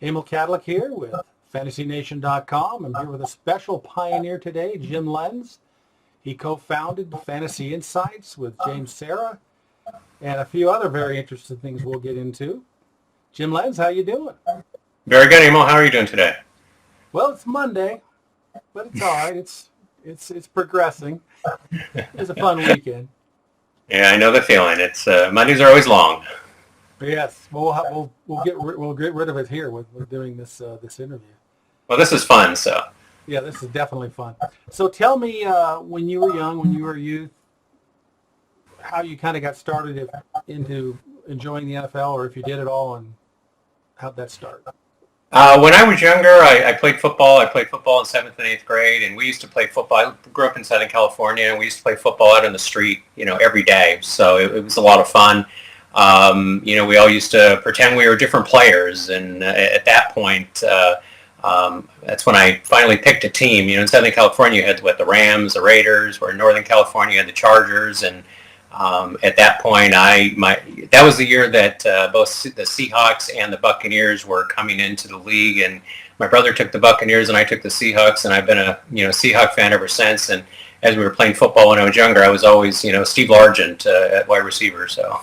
Emil Cadlick here with FantasyNation.com. I'm here with a special pioneer today, Jim Lenz. He co-founded Fantasy Insights with James Serra and a few other very interesting things we'll get into. Jim Lenz, how you doing? Very good, Emil. How are you doing today? Well, it's Monday, but it's all right. It's progressing. It was a fun weekend. Yeah, I know the feeling. It's Mondays are always long. Yes, we'll get rid of it here with doing this interview. Well, this is fun, so. Yeah, this is definitely fun. So tell me, when you were young, when you were a youth, how you kind of got started into enjoying the NFL, or if you did at all, and how'd that start? When I was younger, I played football. I played football in 7th and 8th grade, and we used to play football. I grew up in Southern California, and we used to play football out on the street, every day. So it was a lot of fun. We all used to pretend we were different players, and at that point, that's when I finally picked a team. In Southern California, you had the Rams, the Raiders, where in Northern California, you had the Chargers, and at that point, that was the year that both the Seahawks and the Buccaneers were coming into the league, and my brother took the Buccaneers, and I took the Seahawks, and I've been a Seahawk fan ever since. And as we were playing football when I was younger, I was always Steve Largent at wide receiver, so.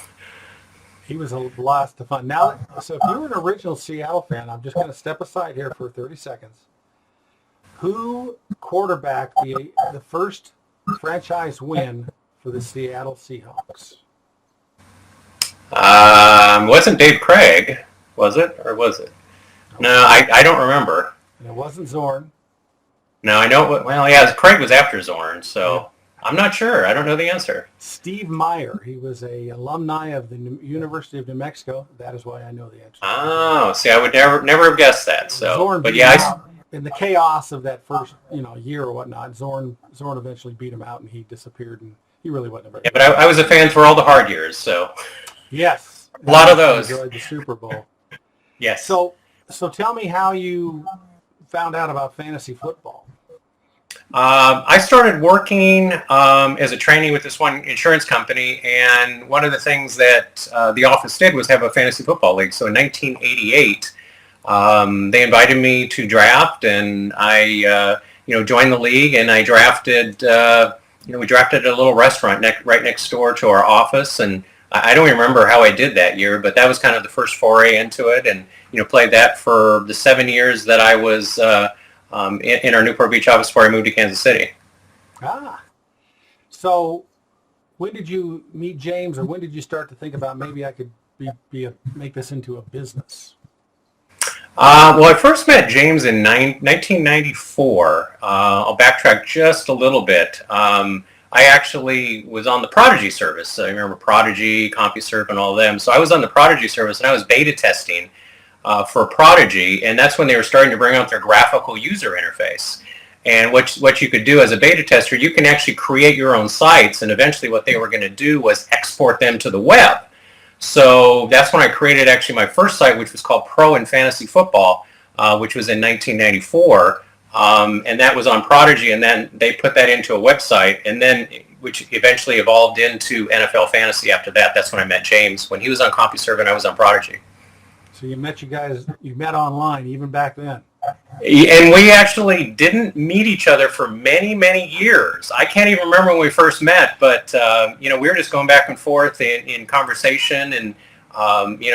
He was a blast of fun. So if you were an original Seattle fan, I'm just going to step aside here for 30 seconds. Who quarterbacked the first franchise win for the Seattle Seahawks? Wasn't Dave Craig, was it? Or was it? No, I don't remember. And it wasn't Zorn. No, I know. Well, yeah, Craig was after Zorn, so. Yeah. I'm not sure. I don't know the answer. Steve Meyer. He was a alumni of the University of New Mexico. That is why I know the answer. Oh, see, I would never have guessed that. So, Zorn but yeah, in the chaos of that first, year or whatnot, Zorn eventually beat him out, and he disappeared, and he really wasn't very good. But I was a fan for all the hard years, so. Yes. A lot of those. Enjoyed the Super Bowl. Yes. So tell me how you found out about fantasy football. I started working as a trainee with this one insurance company, and one of the things that the office did was have a fantasy football league. So in 1988, they invited me to draft, and I, joined the league, and I drafted, we drafted a little restaurant right next door to our office, and I don't remember how I did that year, but that was kind of the first foray into it, and, played that for the 7 years that I was in our Newport Beach office before I moved to Kansas City. So when did you meet James, or when did you start to think about maybe I could make this into a business? Well, I first met James in 1994. I'll backtrack just a little bit. I actually was on the Prodigy service. I remember Prodigy, CompuServe, and all of them. So I was on the Prodigy service, and I was beta testing for Prodigy, and that's when they were starting to bring out their graphical user interface. And what you could do as a beta tester, you can actually create your own sites, and eventually what they were going to do was export them to the web. So that's when I created actually my first site, which was called Pro and Fantasy Football, which was in 1994, and that was on Prodigy, and then they put that into a website, and then which eventually evolved into NFL Fantasy after that. That's when I met James, when he was on CompuServe and I was on Prodigy. So you met online even back then. And we actually didn't meet each other for many, many years. I can't even remember when we first met, but, we were just going back and forth in conversation, and,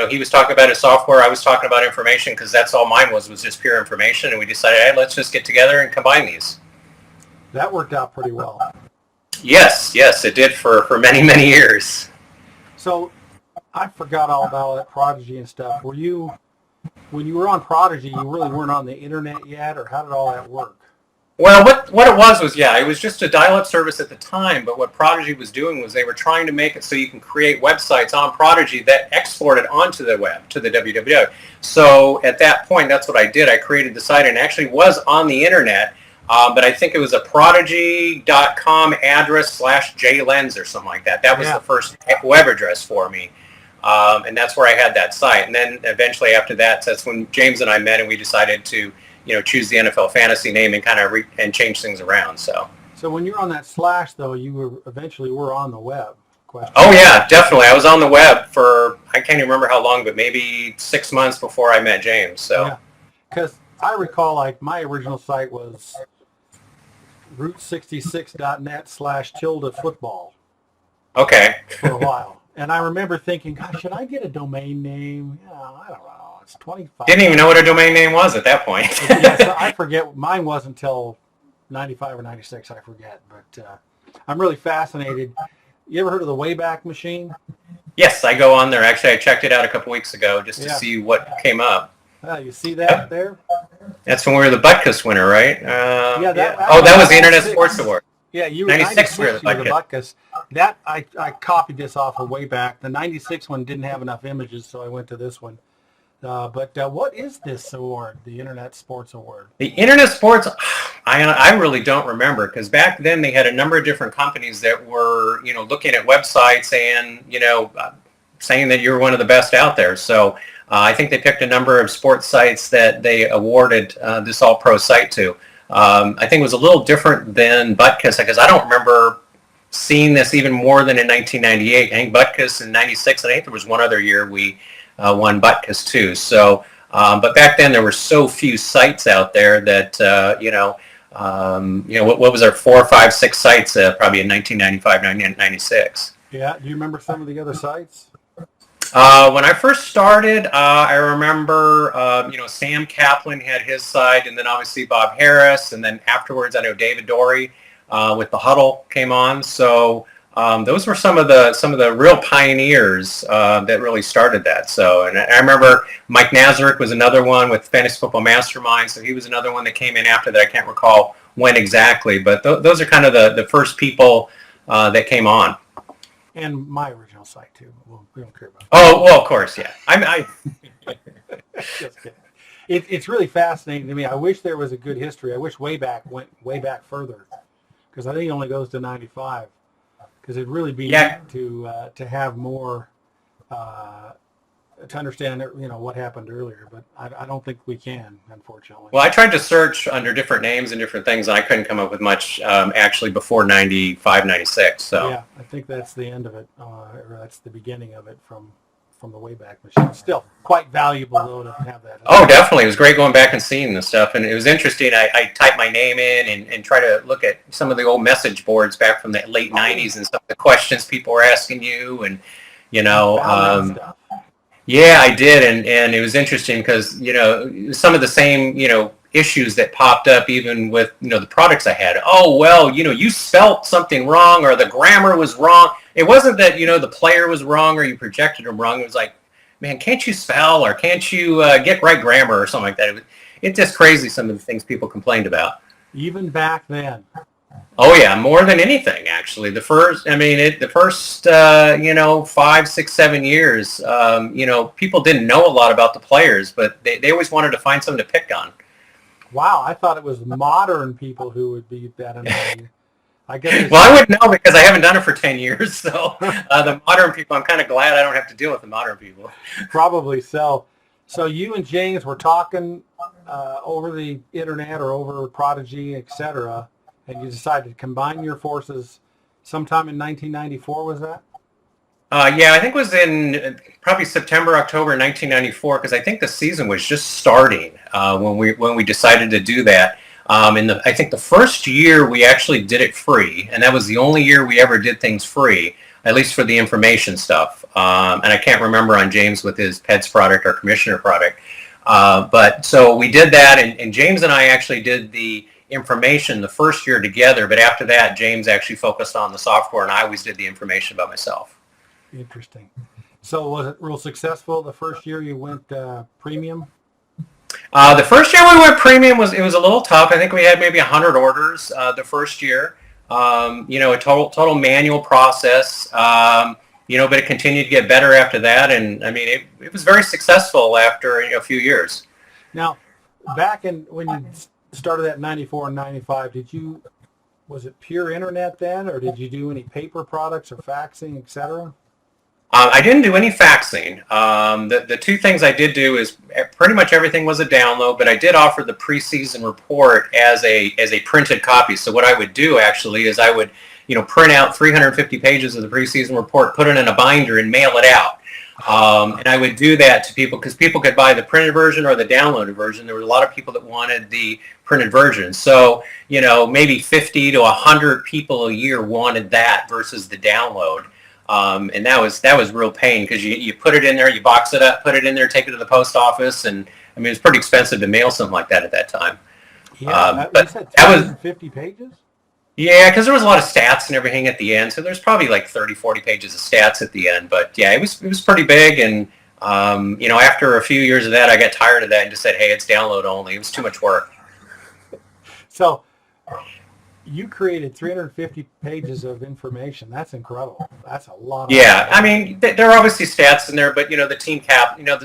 he was talking about his software, I was talking about information, because that's all mine was just pure information, and we decided, hey, let's just get together and combine these. That worked out pretty well. Yes, it did for many, many years. So I forgot all about that Prodigy and stuff. When you were on Prodigy, you really weren't on the internet yet, or how did all that work? Well, what it was, it was just a dial-up service at the time, but what Prodigy was doing was they were trying to make it so you can create websites on Prodigy that exported onto the web, to the www. So at that point, that's what I did. I created the site, and it actually was on the internet, but I think it was a prodigy.com address /jlenz or something like that. That was the first web address for me. And that's where I had that site. And then eventually after that, that's when James and I met, and we decided to, choose the NFL Fantasy name and kind of and change things around. So when you're on that / though, you eventually were on the web. Oh yeah, definitely. I was on the web for, I can't even remember how long, but maybe 6 months before I met James. So. because I recall like my original site was route66.net/tilde-football Okay. for a while. And I remember thinking, gosh, should I get a domain name? Yeah, I don't know. It's 25. Didn't even know what a domain name was at that point. Yeah, so I forget. Mine wasn't until 95 or 96, I forget. But I'm really fascinated. You ever heard of the Wayback Machine? Yes, I go on there. Actually, I checked it out a couple weeks ago just to see what came up. You see that there? That's when we were the Butkus winner, right? Oh, that was the Internet 96. Sports Award. Yeah, you were 96 we were the Butkus. Butkus. That I copied this off of Wayback. The 96 one didn't have enough images, so I went to this one. But what is this award, the Internet Sports Award? The Internet Sports, I really don't remember, because back then they had a number of different companies that were, looking at websites and, saying that you were one of the best out there. So I think they picked a number of sports sites that they awarded this all-pro site to. I think it was a little different than Butkus, because I don't remember seeing this even more than in 1998. I think Butkus in 96, and I think there was one other year we won Butkus too. So, but back then there were so few sites out there that, what was our 4, 5, 6 sites probably in 1995, 96. Yeah, do you remember some of the other sites? When I first started, I remember, Sam Kaplan had his site, and then obviously Bob Harris, and then afterwards I know David Dorey with the Huddle came on. So those were some of the real pioneers that really started that. So, and I remember Mike Nazarick was another one with Fantasy Football Mastermind. So he was another one that came in after that. I can't recall when exactly, but those are kind of the first people that came on. And my original site too. We don't care about that. Oh, well, of course, yeah. Just kidding. It's really fascinating to me. I wish there was a good history. I wish Wayback went way back further, because I think it only goes to 95. Because it'd really be neat to have more to understand what happened earlier, but I don't think we can, unfortunately. Well, I tried to search under different names and different things, and I couldn't come up with much actually before 95, 96. So yeah, I think that's the end of it, or that's the beginning of it from the Wayback Machine. Still quite valuable though to have that. Oh, definitely. It was great going back and seeing this stuff, and it was interesting. I typed my name in and try to look at some of the old message boards back from the late 90s and some of the questions people were asking you, and yeah, I did, and it was interesting because some of the same issues that popped up even with the products I had. Oh, well, you spelt something wrong, or the grammar was wrong. It wasn't that the player was wrong or you projected him wrong. It was like, man, can't you spell, or can't you get right grammar or something like that? It's just crazy, some of the things people complained about. Even back then. Oh yeah, more than anything actually. The first 5, 6, 7 years, people didn't know a lot about the players, but they always wanted to find something to pick on. Wow, I thought it was modern people who would be that annoying. I guess. Well, I wouldn't know because I haven't done it for 10 years. So the modern people, I'm kind of glad I don't have to deal with the modern people. Probably so. So you and James were talking over the internet or over Prodigy, etc., and you decided to combine your forces sometime in 1994, was that? Yeah, I think it was in probably September, October 1994, because I think the season was just starting when we decided to do that. I think the first year we actually did it free, and that was the only year we ever did things free, at least for the information stuff. And I can't remember on James with his PEDS product or Commissioner product. But so we did that, and James and I actually did the information the first year together, but after that James actually focused on the software and I always did the information by myself. Interesting. So was it real successful the first year you went premium? The first year we went premium was a little tough. I think we had maybe 100 orders the first year. A total manual process. But it continued to get better after that, and I mean it was very successful after a few years. Now, back when you started at 94 and 95, was it pure internet then, or did you do any paper products or faxing, etc.? I didn't do any faxing. The two things I did do is pretty much everything was a download, but I did offer the preseason report as a printed copy. So what I would do actually is I would print out 350 pages of the preseason report, put it in a binder, and mail it out. And I would do that to people because people could buy the printed version or the downloaded version. There were a lot of people that wanted the printed version. So, maybe 50 to 100 people a year wanted that versus the download. And that was real pain because you put it in there, you box it up, put it in there, take it to the post office. And I mean, it's pretty expensive to mail something like that at that time. Yeah, But you said that was 250 pages? Yeah, because there was a lot of stats and everything at the end. So there's probably like 30, 40 pages of stats at the end. But yeah, it was pretty big. And, after a few years of that, I got tired of that and just said, hey, it's download only. It was too much work. So you created 350 pages of information. That's incredible. That's a lot. Yeah, I mean, there are obviously stats in there, but, the team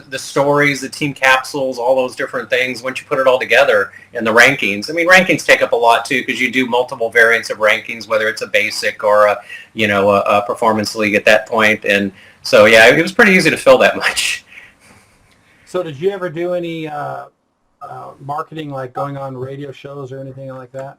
the stories, the team capsules, all those different things, once you put it all together in the rankings. I mean, rankings take up a lot, too, because you do multiple variants of rankings, whether it's a basic or a performance league at that point. And so, yeah, it was pretty easy to fill that much. So did you ever do any marketing, like going on radio shows or anything like that?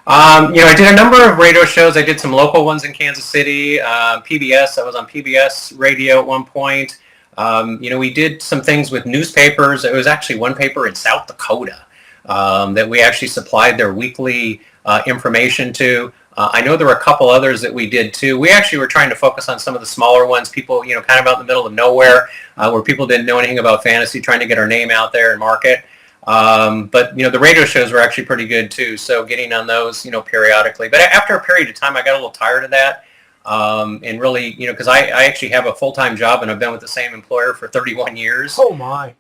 I did a number of radio shows. I did some local ones in Kansas City, PBS. I was on PBS radio at one point. We did some things with newspapers. It was actually one paper in South Dakota that we actually supplied their weekly information to. I know there were a couple others that we did too. We actually were trying to focus on some of the smaller ones, people, kind of out in the middle of nowhere, where people didn't know anything about fantasy, trying to get our name out there and market. But the radio shows were actually pretty good too. So getting on those, periodically. But after a period of time, I got a little tired of that. And really, because I actually have a full-time job and I've been with the same employer for 31 years. Oh my.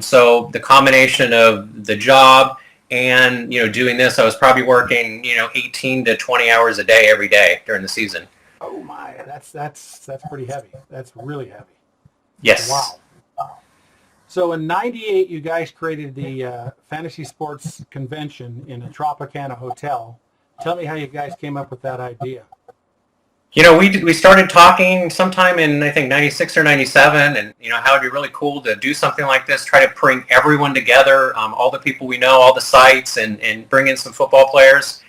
So the combination of the job and, doing this, I was probably working, 18 to 20 hours a day every day during the season. Oh my, that's pretty heavy. That's really heavy. Yes. Wow. So in '98, you guys created the Fantasy Sports Convention in the Tropicana Hotel. Tell me how you guys came up with that idea. We started talking sometime in, I think, 96 or 97, and, how it'd be really cool to do something like this, try to bring everyone together, all the people we know, all the sites, and bring in some football players.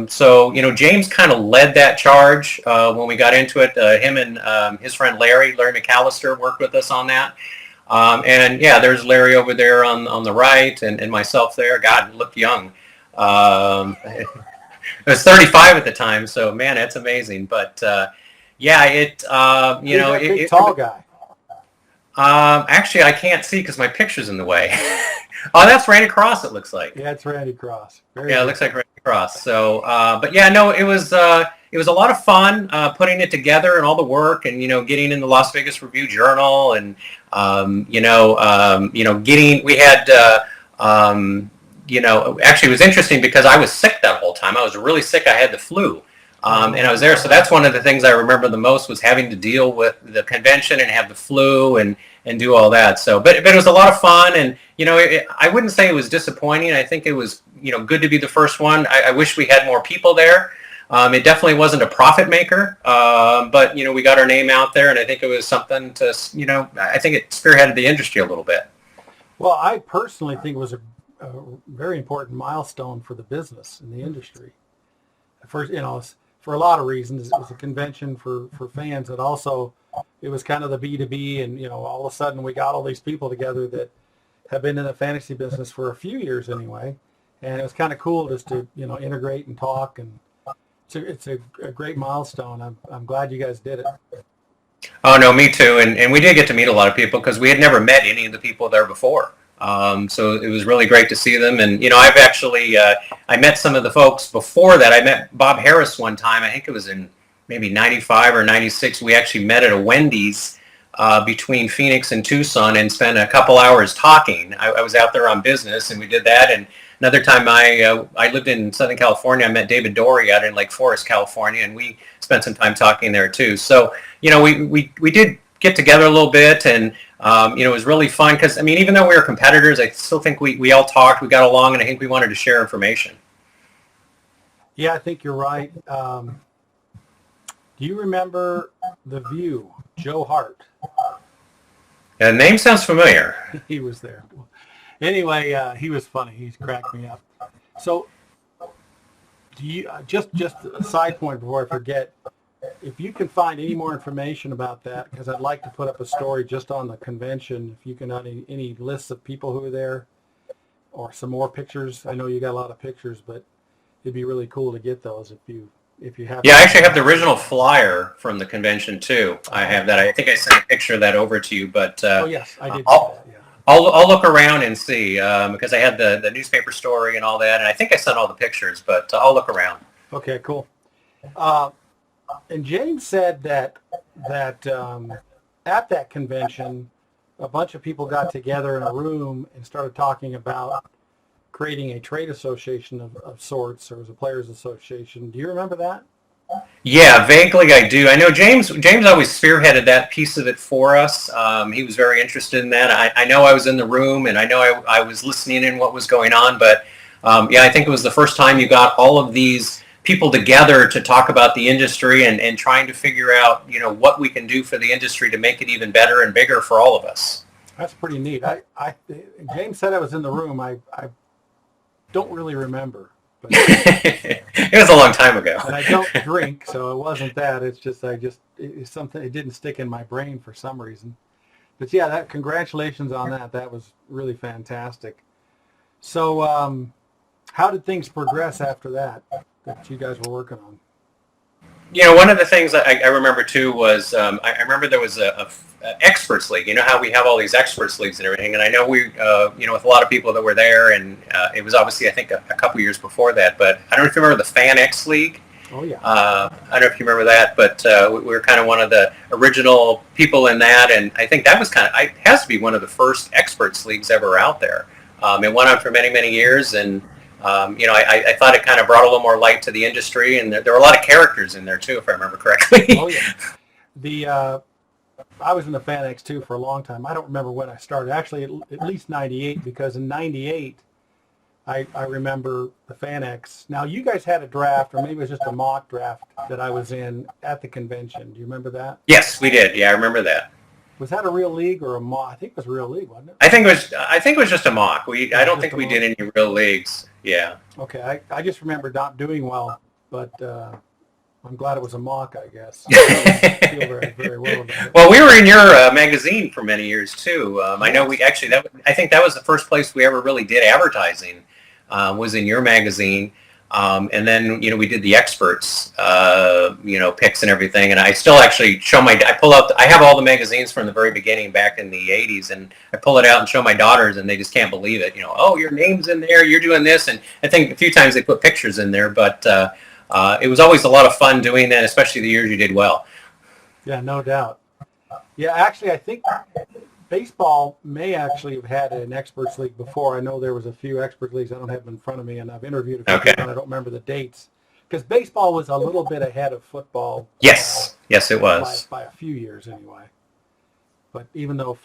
So, James kind of led that charge when we got into it. Him and his friend Larry McAllister worked with us on that. And yeah, there's Larry over there on the right and myself there. God, looked young. I was 35 at the time, so man, that's amazing. But yeah, Big tall guy. Actually, I can't see because my picture's in the way. Oh, that's Randy Cross. It looks like. Yeah, it's Randy Cross. It looks like Randy Cross. So, but yeah, no, it was a lot of fun putting it together and all the work and getting in the Las Vegas Review Journal and we had actually it was interesting because I was sick that whole time. I was really sick. I had the flu. And I was there. So that's one of the things I remember the most was having to deal with the convention and have the flu and do all that. So, but it was a lot of fun. And, I wouldn't say it was disappointing. I think it was, good to be the first one. I wish we had more people there. It definitely wasn't a profit maker, but, we got our name out there and I think it was something to, I think it spearheaded the industry a little bit. Well, I personally think it was a very important milestone for the business and the industry. First, for a lot of reasons, it was a convention for fans, and also it was kind of the B2B, and all of a sudden we got all these people together that have been in the fantasy business for a few years anyway, and it was kind of cool just to integrate and talk, and it's a great milestone. I'm glad you guys did it. Oh no, me too, and we did get to meet a lot of people because we had never met any of the people there before. So it was really great to see them. And, I've actually, I met some of the folks before that. I met Bob Harris one time. I think it was in maybe 95 or 96. We actually met at a Wendy's between Phoenix and Tucson and spent a couple hours talking. I was out there on business and we did that. And another time I lived in Southern California. I met David Dorey out in Lake Forest, California, and we spent some time talking there too. So, we did get together a little bit and, it was really fun because, even though we were competitors, I still think we all talked, we got along, and I think we wanted to share information. Yeah, I think you're right. Do you remember The View, Joe Hart? The name sounds familiar. He was there. Anyway, he was funny. He cracked me up. So, do you just a side point before I forget? if you can find any more information about that, because I'd like to put up a story just on the convention, if you can have any lists of people who were there or some more pictures. I know you got a lot of pictures, but it'd be really cool to get those if you have. Yeah, I actually have the original flyer from the convention too. I have that. I think I sent a picture of that over to you, but Oh yes, I did. I'll look around and see because I had the newspaper story and all that, and I think I sent all the pictures, but I'll look around. Okay, cool. And James said that at that convention, a bunch of people got together in a room and started talking about creating a trade association of sorts, or as a players association. Do you remember that? Yeah, vaguely I do. I know James always spearheaded that piece of it for us. He was very interested in that. I know I was in the room, and I know I was listening in what was going on, but yeah, I think it was the first time you got all of these people together to talk about the industry and trying to figure out, what we can do for the industry to make it even better and bigger for all of us. That's pretty neat. James said I was in the room. I don't really remember. But it was a long time ago. And I don't drink, so it wasn't that. It's just it's something. It didn't stick in my brain for some reason. But yeah, congratulations on that. That was really fantastic. So, how did things progress after that you guys were working on? One of the things I remember too was I remember there was a experts league. You know how we have all these experts leagues and everything, and I know we with a lot of people that were there, and it was obviously I think a couple years before that. But I don't know if you remember the Fan X League. Oh yeah. I don't know if you remember that, but we were kind of one of the original people in that, and I think that was it has to be one of the first experts leagues ever out there. It went on for many, many years, and I thought it kind of brought a little more light to the industry, and there were a lot of characters in there too, if I remember correctly. Oh yeah. I was in the Fan X too for a long time. I don't remember when I started. Actually, at least 98, because in 98, I remember the Fan X. Now, you guys had a draft, or maybe it was just a mock draft that I was in at the convention. Do you remember that? Yes, we did. Yeah, I remember that. Was that a real league or a mock? I think it was a real league, wasn't it? I think it was just a mock. I don't think we did any real leagues. Yeah. Okay, I just remember not doing well, but I'm glad it was a mock, I guess. I don't feel very, very well about it. Well, we were in your magazine for many years too. I know we actually I think that was the first place we ever really did advertising. Was in your magazine. And then, we did the experts, picks and everything. And I still actually I have all the magazines from the very beginning back in the 80s, and I pull it out and show my daughters, and they just can't believe it. Oh, your name's in there, you're doing this. And I think a few times they put pictures in there, but it was always a lot of fun doing that, especially the years you did well. Yeah, no doubt. Yeah, actually, I think baseball may actually have had an experts league before. I know there was a few expert leagues. I don't have them in front of me, and I've interviewed a few people, and I don't remember the dates. Because baseball was a little bit ahead of football. Yes, it was. By a few years, anyway. But even though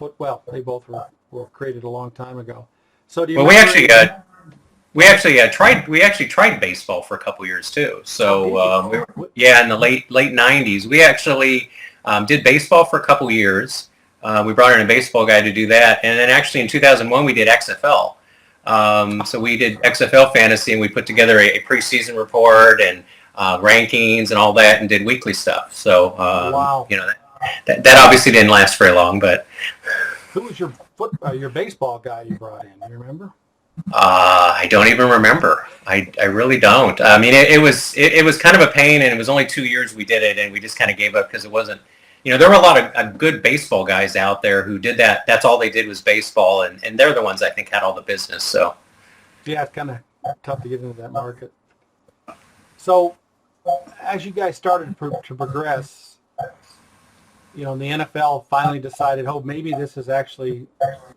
they both were created a long time ago. So do you? Well, we actually tried baseball for a couple years too. So in the late 90s, we actually did baseball for a couple years. We brought in a baseball guy to do that, and then actually in 2001 we did XFL. So we did XFL fantasy, and we put together a preseason report and rankings and all that, and did weekly stuff. So wow. That obviously didn't last very long. But who was your baseball guy you brought in? Do you remember? I don't even remember. I really don't. I mean, it was kind of a pain, and it was only 2 years we did it, and we just kind of gave up because it wasn't. There were a lot of good baseball guys out there who did that. That's all they did was baseball, and they're the ones I think had all the business. So, yeah, it's kind of tough to get into that market. So, as you guys started to progress, the NFL finally decided, maybe this is actually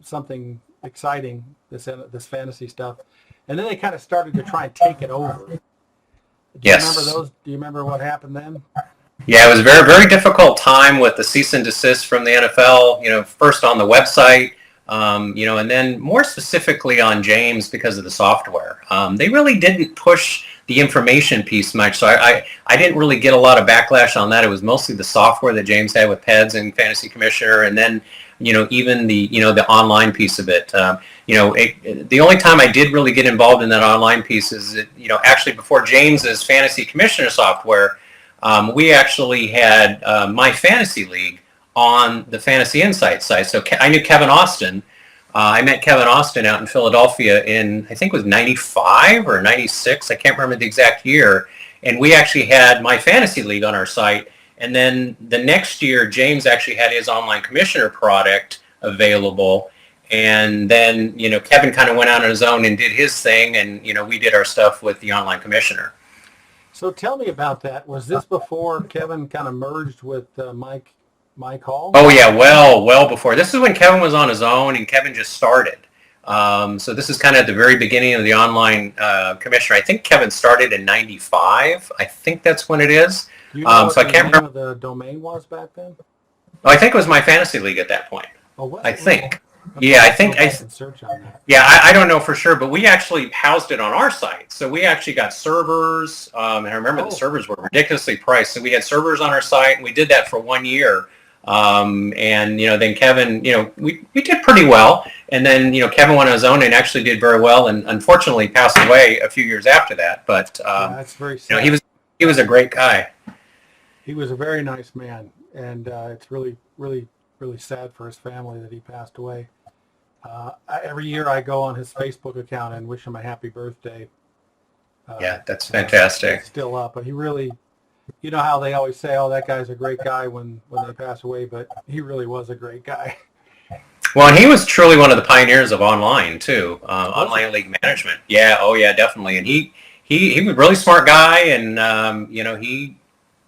something exciting, this fantasy stuff, and then they kind of started to try and take it over. Do you remember those? Do you remember what happened then? Yeah, it was a very, very difficult time with the cease and desist from the NFL, first on the website, and then more specifically on James because of the software. They really didn't push the information piece much, so I didn't really get a lot of backlash on that. It was mostly the software that James had with PEDS and Fantasy Commissioner, and then, even the online piece of it. The only time I did really get involved in that online piece is, actually before James's Fantasy Commissioner software, we actually had My Fantasy League on the Fantasy Insight site. So I knew Kevin Austin. I met Kevin Austin out in Philadelphia in, I think it was 95 or 96. I can't remember the exact year. And we actually had My Fantasy League on our site. And then the next year, James actually had his online commissioner product available. And then, Kevin kind of went out on his own and did his thing. And, we did our stuff with the online commissioner. So tell me about that. Was this before Kevin kind of merged with Mike Hall? Oh yeah, well before. This is when Kevin was on his own and Kevin just started. So this is kind of at the very beginning of the online commissioner. I think Kevin started in 95. I think that's when it is. Do you know so I can't remember what the domain was back then? Oh, I think it was My Fantasy League at that point. Oh, was I it? think. Okay, Yeah, I I'll think go back and search on that. Yeah, I don't know for sure, but we actually housed it on our site. So we actually got servers, and I remember the servers were ridiculously priced. So we had servers on our site, and we did that for 1 year. And then Kevin, we did pretty well. And then Kevin went on his own and actually did very well, and unfortunately passed away a few years after that. But That's very sad. he was a great guy. He was a very nice man, and it's really, really, really sad for his family that he passed away. Every year I go on his Facebook account and wish him a happy birthday. Yeah, that's fantastic. It's still up, but he really, you know how they always say, "Oh, that guy's a great guy" when they pass away, but he really was a great guy. Well, and he was truly one of the pioneers of online too, online league management. Yeah, oh yeah, definitely. And he was a really smart guy, and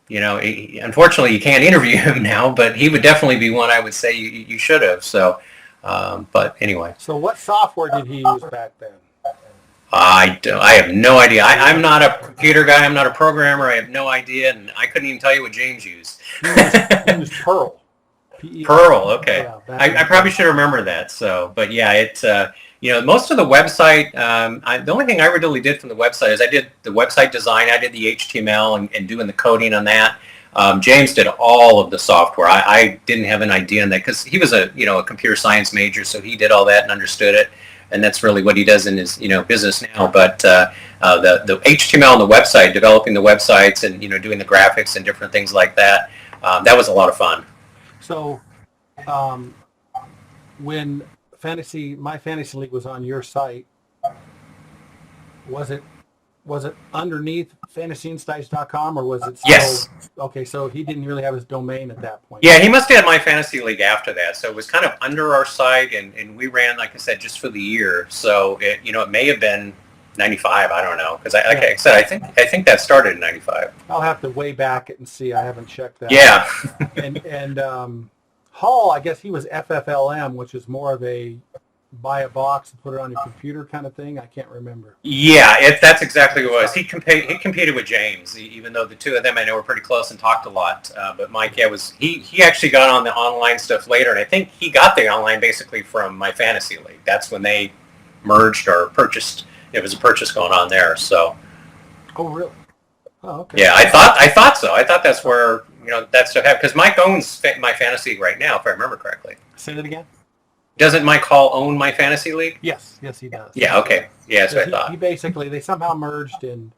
unfortunately you can't interview him now, but he would definitely be one I would say you should have. So, but anyway. So what software did he use back then? I have no idea. I'm not a computer guy. I'm not a programmer. I have no idea, and I couldn't even tell you what James used. He used Perl. Pearl, okay. Yeah, I probably should remember that. So, but yeah, it's most of the website. The only thing I really did from the website is I did the website design. I did the HTML and doing the coding on that. James did all of the software. I didn't have an idea on that because he was a computer science major, so he did all that and understood it. And that's really what he does in his business now. But the HTML and the website, developing the websites and doing the graphics and different things like that, that was a lot of fun. So, when My Fantasy League was on your site, was it underneath fantasyinsights.com or was it still? Yes. Okay, so he didn't really have his domain at that point. Yeah, he must have had My Fantasy League after that. So it was kind of under our site, and we ran, like I said, just for the year. So it may have been 95. I don't know, because like I said, I think that started in 95. I'll have to way back it and see. I haven't checked that. Yeah. and Hall, I guess he was FFLM, which is more of a buy a box and put it on your computer kind of thing. I can't remember. Yeah, that's exactly what it was. He competed with James, even though the two of them I know were pretty close and talked a lot. But Mike, he actually got on the online stuff later, and I think he got the online basically from My Fantasy League. That's when they merged or purchased. It was a purchase going on there. So. Oh really? Oh okay. Yeah, I thought so. I thought that's where that stuff happened because Mike owns My Fantasy League right now, if I remember correctly. Say that again. Doesn't Mike Hall own My Fantasy League? Yes, he does. Yeah, okay. Yeah, that's what I thought. He basically, they somehow merged, and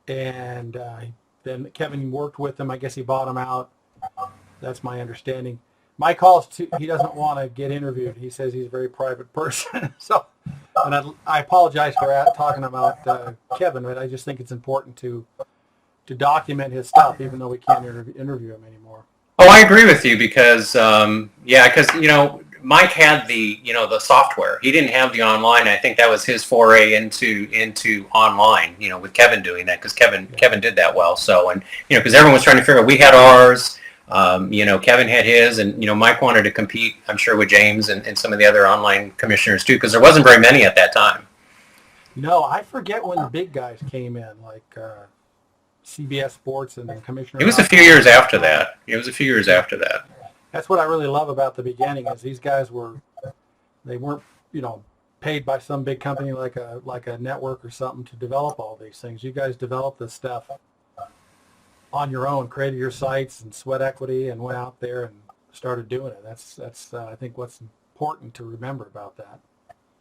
then Kevin worked with him. I guess he bought him out. That's my understanding. Mike Hall, he doesn't want to get interviewed. He says he's a very private person. So, and I apologize for talking about Kevin, but I just think it's important to document his stuff, even though we can't interview him anymore. Oh, I agree with you because, Mike had the software. He didn't have the online. I think that was his foray into online, with Kevin doing that because Kevin did that well. So, and, because everyone was trying to figure out, we had ours, Kevin had his, and, Mike wanted to compete, I'm sure, with James and some of the other online commissioners too, because there wasn't very many at that time. No, I forget when the big guys came in, like CBS Sports and then Commissioner. It was a few years after that. That's what I really love about the beginning is these guys weren't, paid by some big company like a network or something to develop all these things. You guys developed this stuff on your own, created your sites and sweat equity and went out there and started doing it. That's I think what's important to remember about that.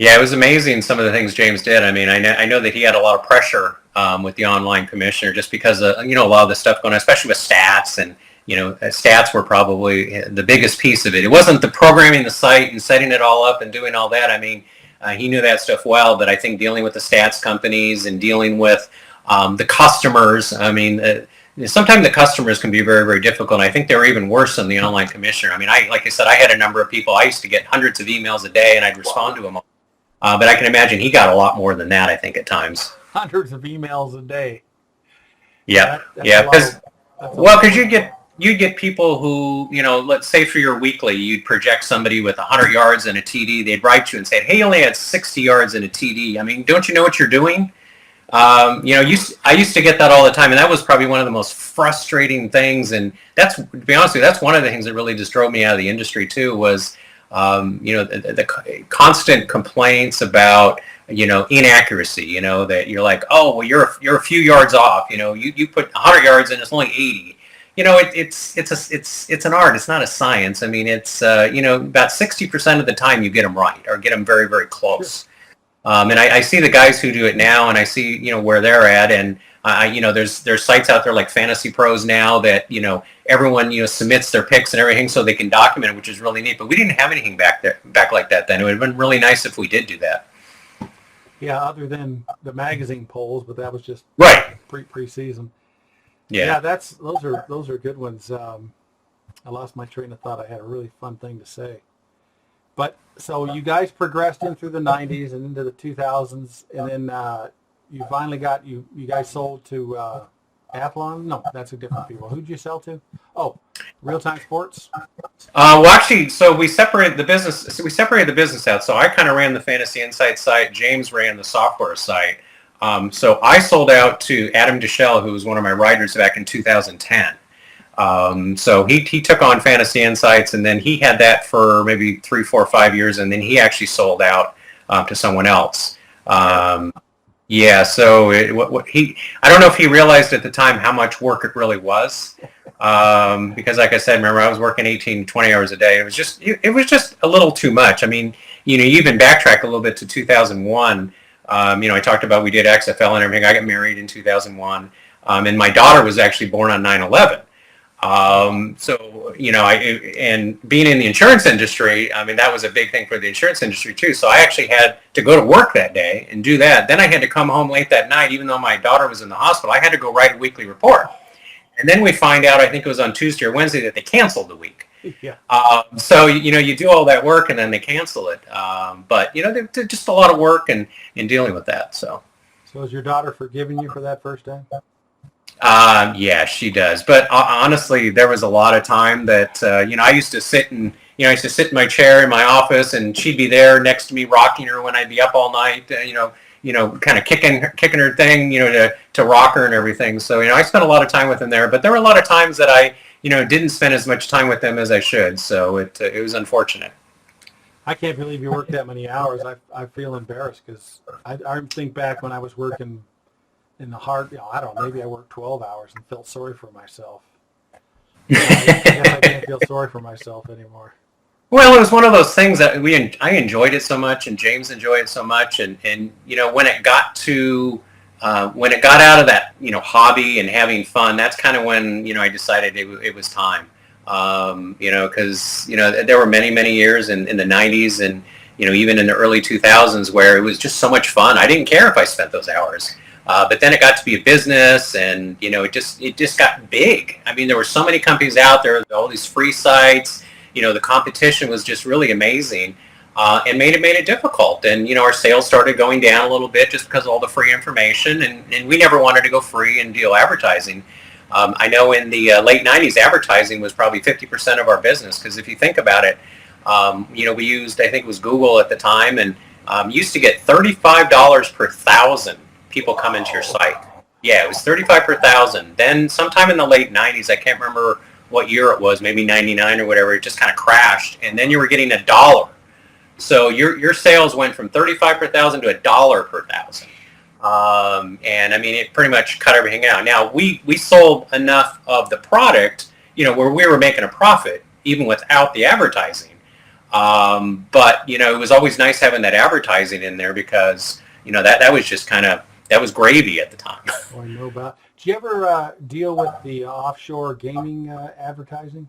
Yeah, it was amazing some of the things James did. I mean, I know that he had a lot of pressure with the online commissioner just because of, a lot of the stuff going on, especially with stats. And, stats were probably the biggest piece of it. It wasn't the programming the site and setting it all up and doing all that. I mean, he knew that stuff well, but I think dealing with the stats companies and dealing with the customers, I mean, sometimes the customers can be very, very difficult. And I think they were even worse than the online commissioner. I mean, like I said, I had a number of people. I used to get hundreds of emails a day, and I'd respond to them all. But I can imagine he got a lot more than that, I think, at times. Hundreds of emails a day. Yeah, That's yeah. Because you'd get people who, let's say for your weekly, you'd project somebody with 100 yards and a TD. They'd write you and say, hey, you only had 60 yards and a TD. I mean, don't you know what you're doing? I used to get that all the time, and that was probably one of the most frustrating things. And that's, to be honest with you, that's one of the things that really just drove me out of the industry too, was the constant complaints about, inaccuracy, that you're like, oh, well, you're a few yards off, you put 100 yards and it's only 80. It's an art. It's not a science. I mean, it's, about 60% of the time you get them right or get them very, very close. And I see the guys who do it now, and I see, where they're at. And there's sites out there like Fantasy Pros now that, everyone, submits their picks and everything so they can document it, which is really neat. But we didn't have anything back like that then. It would have been really nice if we did do that. Yeah, other than the magazine polls, but that was just right pre-season. Yeah, those are good ones. I lost my train of thought. I had a really fun thing to say. But so you guys progressed in through the 90s and into the 2000s, and then you finally got you guys sold to Athlon? No, that's a different people. Who'd you sell to? Oh, Real Time Sports? Well, actually, so we separated the business. So we separated the business out. So I kind of ran the Fantasy Insight site. James ran the software site. So I sold out to Adam Deschelle, who was one of my writers back in 2010. So he took on Fantasy Insights, and then he had that for maybe 3, 4, 5 years, and then he actually sold out to someone else. Yeah, so I don't know if he realized at the time how much work it really was, because like I said, remember I was working 18, 20 hours a day. It was just a little too much. I mean, you even backtrack a little bit to 2001. I talked about we did XFL and everything. I got married in 2001, and my daughter was actually born on 9/11. And being in the insurance industry, I mean, that was a big thing for the insurance industry too. So I actually had to go to work that day and do that. Then I had to come home late that night, even though my daughter was in the hospital. I had to go write a weekly report. And then we find out, I think it was on Tuesday or Wednesday, that they canceled the week. Yeah. So, you do all that work and then they cancel it. But, there's just a lot of work in dealing with that. So is your daughter forgiving you for that first time? Yeah, she does. But honestly, there was a lot of time that, I used to sit in my chair in my office, and she'd be there next to me, rocking her when I'd be up all night, kind of kicking her thing, to rock her and everything. So, I spent a lot of time with them there, but there were a lot of times that I, didn't spend as much time with them as I should. So it was unfortunate. I can't believe you worked that many hours. I feel embarrassed because I think back when I was working in the hard, I don't know, maybe I worked 12 hours and felt sorry for myself. I guess I can't feel sorry for myself anymore. Well, it was one of those things that I enjoyed it so much, and James enjoyed it so much, and when it got out of that hobby and having fun, that's kind of when I decided it was time. Because there were many years in the 90s and even in the early 2000s where it was just so much fun. I didn't care if I spent those hours. But then it got to be a business, and it just got big. I mean, there were so many companies out there, all these free sites. The competition was just really amazing, and made it difficult. And our sales started going down a little bit just because of all the free information, and we never wanted to go free and deal advertising. I know in the late 90s, advertising was probably 50% of our business, because if you think about it, we used, I think it was Google at the time, and used to get $35 per thousand people come into your site. Yeah, it was 35 per thousand. Then sometime in the late 90s, I can't remember what year it was, maybe 99 or whatever, it just kind of crashed. And then you were getting $1. So your sales went from 35 per thousand to $1 per thousand. And I mean, it pretty much cut everything out. Now, we sold enough of the product, where we were making a profit, even without the advertising. But it was always nice having that advertising in there because that was just that was gravy at the time. Oh, I know about. Did you ever deal with the offshore gaming advertising?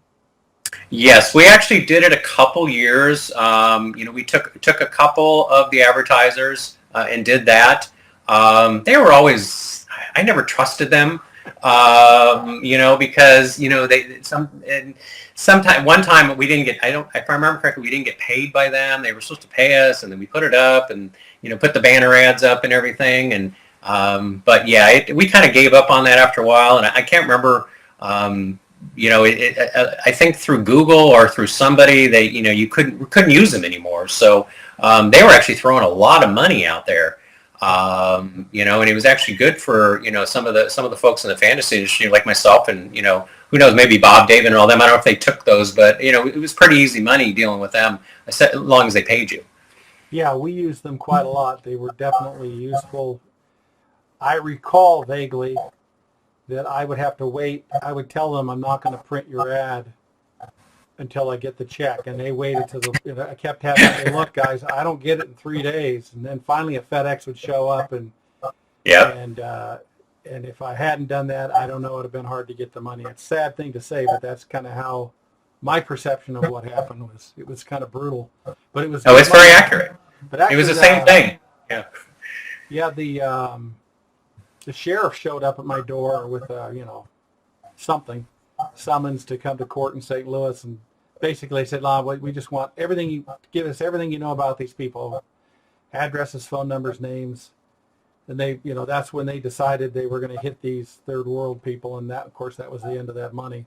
Yes, we actually did it a couple years. We took a couple of the advertisers and did that. They were always, I never trusted them, because sometime one time we didn't get, if I remember correctly, we didn't get paid by them. They were supposed to pay us, and then we put it up and put the banner ads up and everything. And but yeah, we kind of gave up on that after a while, and I can't remember. I think through Google or through somebody, you couldn't use them anymore. So they were actually throwing a lot of money out there, and it was actually good for some of the folks in the fantasy industry like myself, and who knows, maybe Bob, David, and all them. I don't know if they took those, but it was pretty easy money dealing with them, as long as they paid you. Yeah, we used them quite a lot. They were definitely useful. I recall vaguely that I would have to wait. I would tell them I'm not going to print your ad until I get the check, and they waited till I kept having to say, look, guys, I don't get it in 3 days, and then finally a FedEx would show up, and if I hadn't done that, I don't know, it would have been hard to get the money. It's a sad thing to say, but that's kind of how my perception of what happened was. It was kind of brutal, but it was. Oh, it's very accurate. But actually, it was the same thing. Yeah. Yeah, the sheriff showed up at my door with something, summons to come to court in St. Louis, and basically said, we just want everything, give us everything you know about these people, addresses, phone numbers, names. And they, that's when they decided they were going to hit these third world people, and that, of course, that was the end of that money.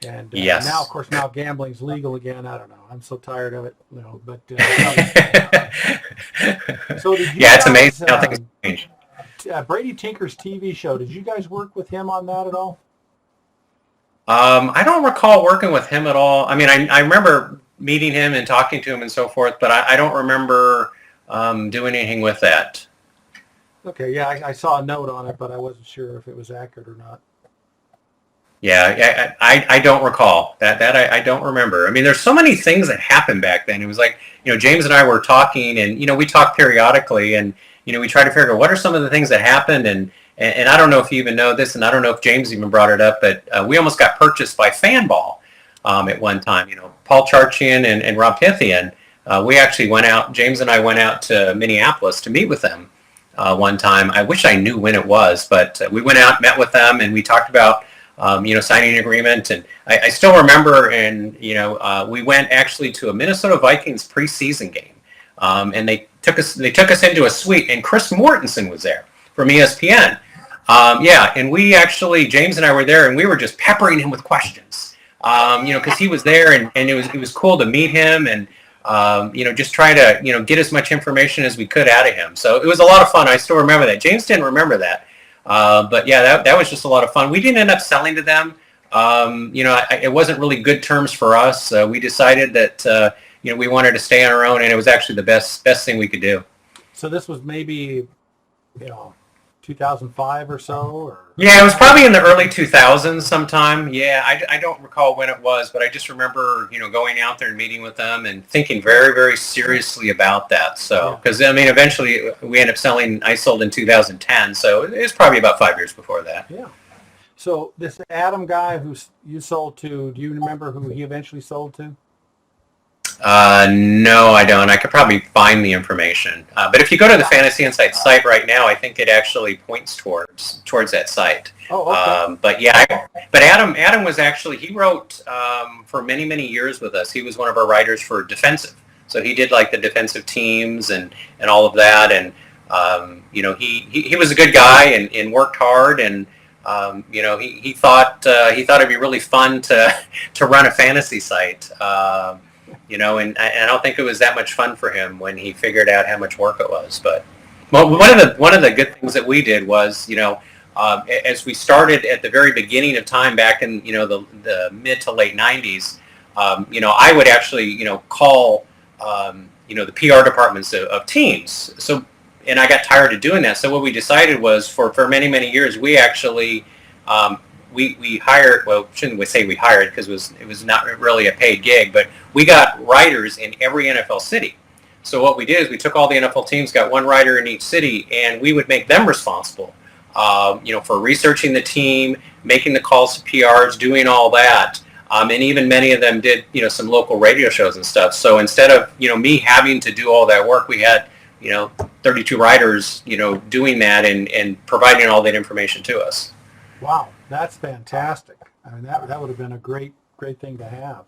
And yes. Now, of course, now gambling's legal again. I don't know. I'm so tired of it. But so did you yeah, it's guys, amazing how things change. Brady Tinker's TV show. Did you guys work with him on that at all? I don't recall working with him at all. I mean, I remember meeting him and talking to him and so forth, but I don't remember doing anything with that. Okay, yeah, I saw a note on it, but I wasn't sure if it was accurate or not. Yeah, I don't recall that. I don't remember. I mean, there's so many things that happened back then. It was like, James and I were talking, and we talk periodically, and we try to figure out what are some of the things that happened, and I don't know if you even know this, and I don't know if James even brought it up, but we almost got purchased by Fanball at one time. Paul Charchian and Rob Pythian. We actually went out. James and I went out to Minneapolis to meet with them one time. I wish I knew when it was, but we went out, met with them, and we talked about signing an agreement. And I still remember, and we went actually to a Minnesota Vikings preseason game, and they took us into a suite, and Chris Mortensen was there from ESPN. And we actually, James and I were there, and we were just peppering him with questions, because he was there, and it was cool to meet him, and just try to get as much information as we could out of him. So it was a lot of fun. I still remember that. James didn't remember that. But yeah, that was just a lot of fun. We didn't end up selling to them. It wasn't really good terms for us. We decided that we wanted to stay on our own, and it was actually the best thing we could do. So this was maybe 2005 or so, or? Yeah, it was probably in the early 2000s sometime. Yeah, I don't recall when it was, but I just remember going out there and meeting with them and thinking very, very seriously about that. So, because eventually we ended up selling. I sold in 2010, so it was probably about 5 years before that. Yeah. So this Adam guy who you sold to, do you remember who he eventually sold to? No, I don't. I could probably find the information. But if you go to the Fantasy Insight site right now, I think it actually points towards that site. Oh, okay. But Adam was actually, he wrote for many, many years with us. He was one of our writers for defensive. So he did like the defensive teams and all of that. And, he was a good guy and worked hard. And, he thought it'd be really fun to run a fantasy site. And I don't think it was that much fun for him when he figured out how much work it was. But one of the good things that we did was, as we started at the very beginning of time back in the mid to late 90s, I would actually call the PR departments of teams. So, and I got tired of doing that. So what we decided was for many years we actually we hired, well, shouldn't we say we hired, because it was not really a paid gig, but we got writers in every NFL city. So what we did is we took all the NFL teams, got one writer in each city, and we would make them responsible, for researching the team, making the calls to PRs, doing all that. And even many of them did, some local radio shows and stuff. So instead of, me having to do all that work, we had, 32 writers, doing that and providing all that information to us. Wow, that's fantastic. I mean, that would have been a great thing to have.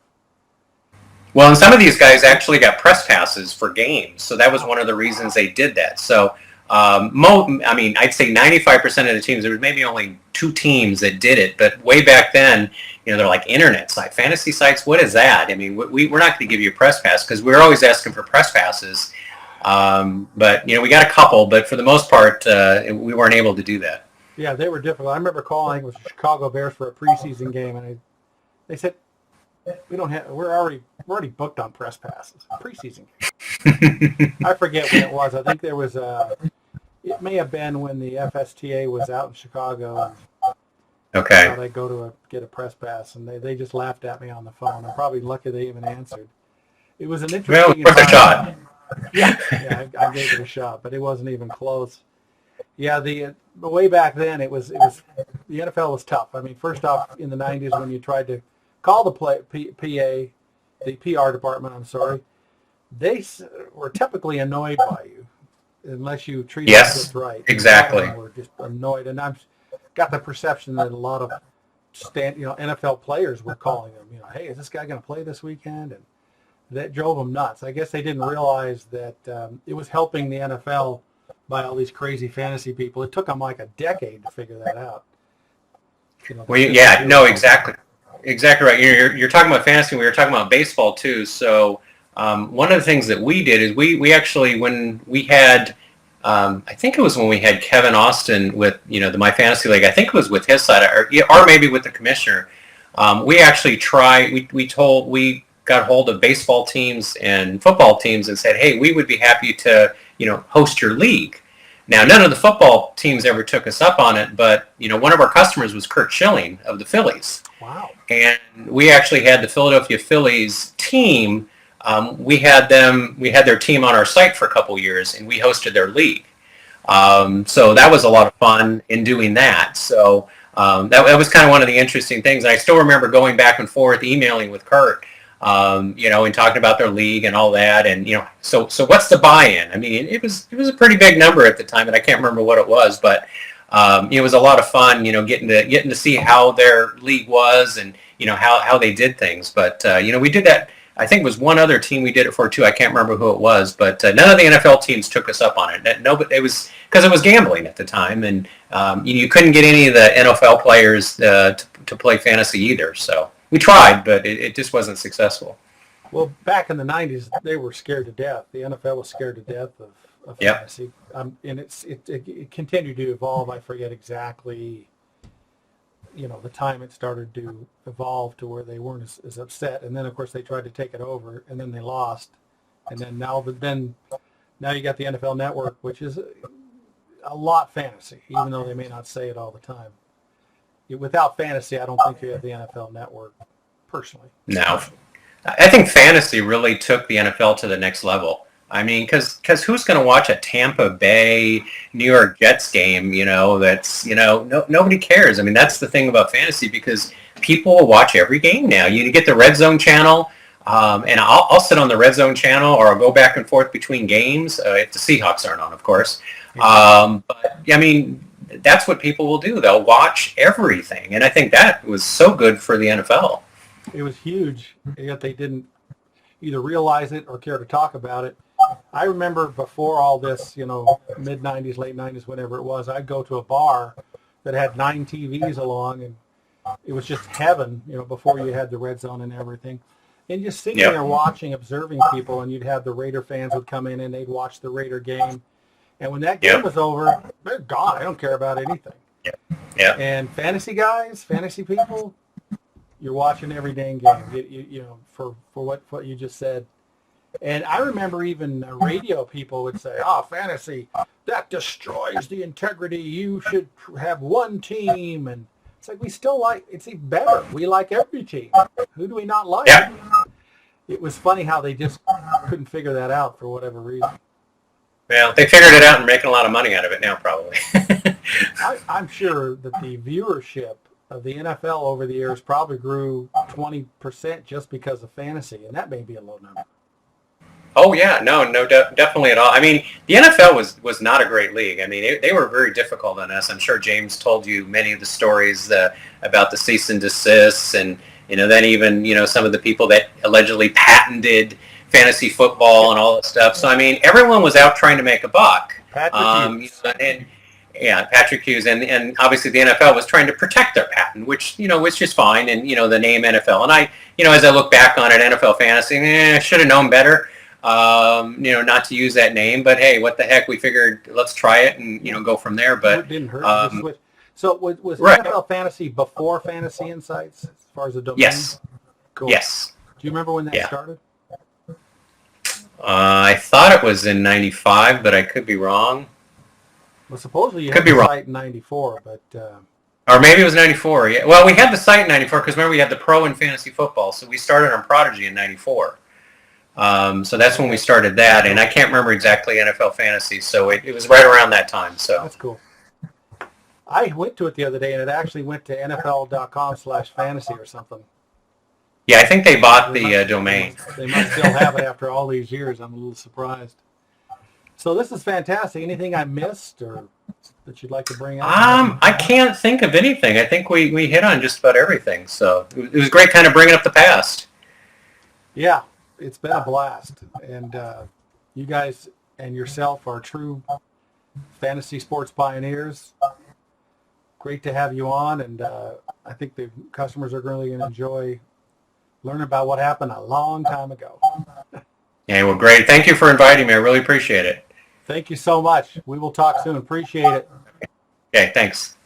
Well, and some of these guys actually got press passes for games, so that was one of the reasons they did that. So, I'd say 95% of the teams, there was maybe only 2 teams that did it, but way back then, they're like internet site, fantasy sites, what is that? I mean, we're not going to give you a press pass because we're always asking for press passes. But, we got a couple, but for the most part, we weren't able to do that. Yeah, they were difficult. I remember calling with the Chicago Bears for a preseason game, and they said, we're already booked on press passes, preseason game. I forget when it was. I think there was it may have been when the FSTA was out in Chicago. Okay. I go to get a press pass, and they just laughed at me on the phone. I'm probably lucky they even answered. It was an interesting. Well, worth a shot. Yeah, I gave it a shot, but it wasn't even close. Yeah, the way back then, it was the NFL was tough. I mean, first off, in the 90s, when you tried to call the the PR department, I'm sorry, they were typically annoyed by you unless you treated them just right. Exactly. They were just annoyed, and I've got the perception that a lot of NFL players were calling them. Hey, is this guy going to play this weekend? And that drove them nuts. I guess they didn't realize that it was helping the NFL by all these crazy fantasy people. It took them like a decade to figure that out. Well, yeah, no, exactly. Exactly right. You're talking about fantasy. We were talking about baseball too. So one of the things that we did is we actually, when we had, I think it was when we had Kevin Austin with the My Fantasy League. I think it was with his side, or maybe with the commissioner. We actually tried. We got hold of baseball teams and football teams and said, hey, we would be happy to host your league. Now, none of the football teams ever took us up on it, but one of our customers was Curt Schilling of the Phillies. Wow. And we actually had the Philadelphia Phillies team. We had their team on our site for a couple years, and we hosted their league. So that was a lot of fun in doing that. So that was kind of one of the interesting things. And I still remember going back and forth, emailing with Curt, and talking about their league and all that. And so what's the buy-in? I mean, it was a pretty big number at the time, and I can't remember what it was, but it was a lot of fun, getting to see how their league was and how they did things. But we did that. I think it was one other team we did it for too. I can't remember who it was, but none of the NFL teams took us up on it. No, but it was because it was gambling at the time, and you couldn't get any of the NFL players to play fantasy either. So we tried, but it just wasn't successful. Well, back in the 90s, they were scared to death. The NFL was scared to death of fantasy. And it continued to evolve. I forget exactly, the time it started to evolve to where they weren't as upset. And then, of course, they tried to take it over, and then they lost. And then now you got the NFL Network, which is a lot fantasy, even though they may not say it all the time. Without fantasy, I don't think you have the NFL Network, personally. No. I think fantasy really took the NFL to the next level. I mean, because who's going to watch a Tampa Bay, New York Jets game, that's, nobody cares. I mean, that's the thing about fantasy, because people will watch every game now. You get the Red Zone channel, and I'll sit on the Red Zone channel, or I'll go back and forth between games, if the Seahawks aren't on, of course. But, I mean, that's what people will do. They'll watch everything, and I think that was so good for the NFL. It was huge, yet they didn't either realize it or care to talk about it. I remember before all this, mid-90s, late 90s, whenever it was, I'd go to a bar that had 9 TVs along, and it was just heaven, before you had the Red Zone and everything. And just sitting there watching, observing people, and you'd have the Raider fans would come in, and they'd watch the Raider game. And when that game was over, they're gone. I don't care about anything. Yeah. And fantasy guys, fantasy people, you're watching every dang game, for what you just said. And I remember even radio people would say, fantasy, that destroys the integrity. You should have one team. And It's like we still like, it's even better. We like every team. Who do we not like? Yeah. It was funny how they just couldn't figure that out for whatever reason. Well, they figured it out and making a lot of money out of it now, probably. I'm sure that the viewership of the NFL over the years probably grew 20% just because of fantasy, and that may be a low number. Oh yeah, no, definitely at all. I mean, the NFL was not a great league. I mean, they were very difficult on us. I'm sure James told you many of the stories about the cease and desists, and then even some of the people that allegedly patented fantasy football and all that stuff. So I mean, everyone was out trying to make a buck. Patrick Hughes. Patrick Hughes, and obviously the NFL was trying to protect their patent, which is fine, and the name NFL. And I, as I look back on it, NFL fantasy, I should have known better. Not to use that name, but hey, what the heck? We figured let's try it and go from there. But it didn't hurt. So was right. NFL Fantasy before Fantasy Insights as far as the domain? Yes. Cool. Yes. Do you remember when that started? I thought it was in '95, but I could be wrong. Well, supposedly you had the site in '94, but or maybe it was '94. Yeah. Well, we had the site in '94 because remember we had the Pro and Fantasy Football, so we started on Prodigy in '94. So that's when we started that, and I can't remember exactly NFL Fantasy, so it was right around that time. So that's cool. I went to it the other day, and it actually went to NFL.com/fantasy or something. Yeah, I think they bought the domain. They must still have it after all these years. I'm a little surprised. So this is fantastic. Anything I missed or that you'd like to bring up? I can't think of anything. I think we hit on just about everything. So it was great kind of bringing up the past. Yeah. It's been a blast, and you guys and yourself are true fantasy sports pioneers. Great to have you on, and I think the customers are really going to enjoy learning about what happened a long time ago. Yeah, well, great. Thank you for inviting me. I really appreciate it. Thank you so much. We will talk soon. Appreciate it. Okay, thanks.